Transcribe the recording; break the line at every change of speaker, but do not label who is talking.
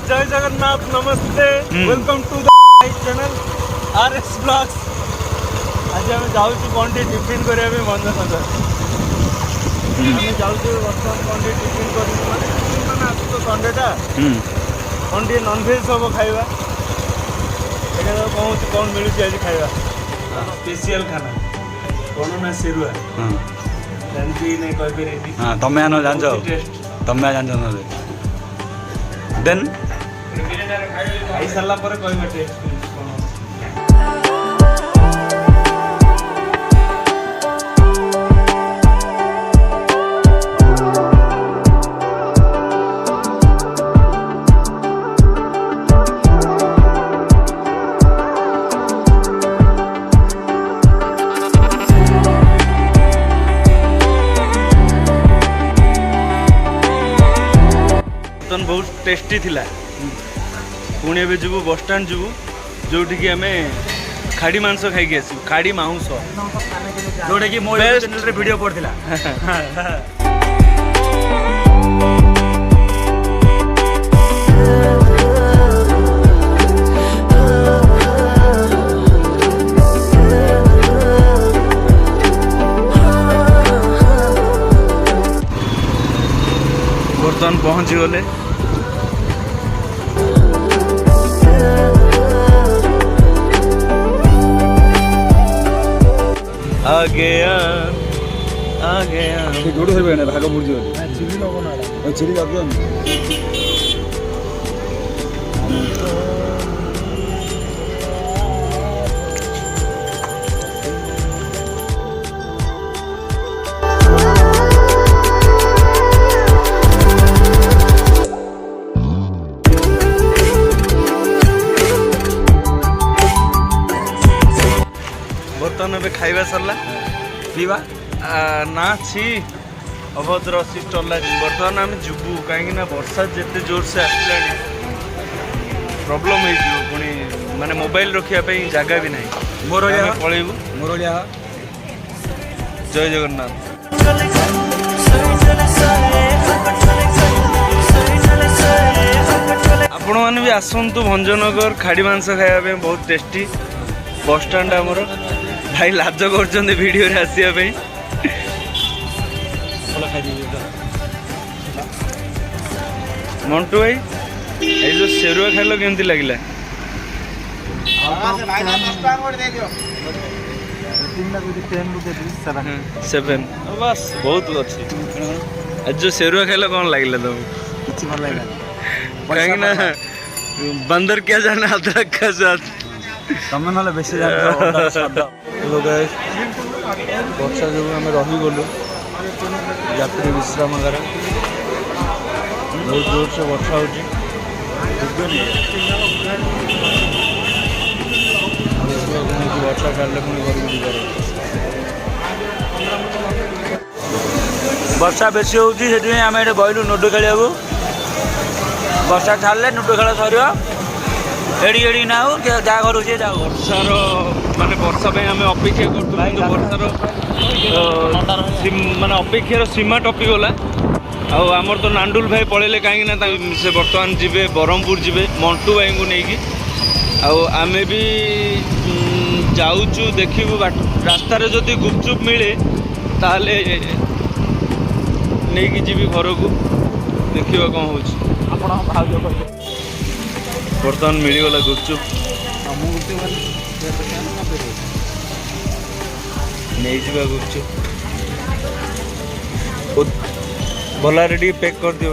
जय जगन्नाथ नमस्ते welcome to the channel RS blogs. आज आम जाऊँ कौन टिफिन करने बंद सजा आम जाऊँ बर्तमान कौन टिफिन कर आस तो संडेटा कौन नॉनभेज सब खाଇବା कौन कौन मिलूँ आज खाଇବା स्पेशल खाना कौन ना सेरुआ जानती नहीं कह
हाँ तमें आनो जान तमें जान देन
खाई सारा पर कहबे टेस्ट बहुत टेस्टी थिला पुणी ए जीवु बस स्टाण्ड जीवु जोटी कि आमे खाड़ी मांस खाई आसू खाड़ी मांस
जोटा कि मो चैनल रे वीडियो पड़थिला
बर्तमान पहुँची गले आ गया
जोड़ है बेने भाग बुर्जी चिली लगो ना ओ चिली लगो
बर्तमान ए खाଇବା सरला
पीवा
ना छी अभद्र चला बर्तमान आम जीवु कहीं वर्षा जिते जोर से आसला प्रॉब्लम हो पुणी माने मोबाइल रखापी जगह भी नहीं
मोर
पलैबू
मोर
जय जगन्नाथ। आपण मैंने भी आसतु भंजनगर खाड़ी मांस खायापे बहुत टेस्टी बस स्टाण्ड आमर भाई लाज कर वीडियो रे आसापी मंटू भाई ये जो सेरुआ खाइल केमती लगला सेवेन बस बहुत अच्छी आज जो सेरुआ खाइल कौन लगला तुमको कहीं ना बंदर क्या जाना अदरक का स्वाद
तमें ना बेसी वर्षा जो आम रहीगलु यात्री विश्रामगार बहुत जोर से वर्षा हो वर्षा छाड़े पुणी घर को जीवार वर्षा बेसी होती आम ये बहलु लुडो खेल वर्षा छाड़े लुडो खेल सर एड़ी एड़ी ना हो जा घर सी जा
वर्षार माने वर्षा आम अपेक्षा कर वर्षार माने अपेक्षार सीमा टपी गला आमर तो नांडुल भाई पलैले कहीं से बर्तमान जीवे ब्रह्मपुर जीवे मंटू भाई को लेकिन आमे भी जाऊँ देखू रास्तार जदि गुपचुप मिले ताले नहीं जीवी घर को देखा कौन हो बर्तमान मिलगला गुपचुप नहीं जा गुपचुप भल रे पैक कर दियो।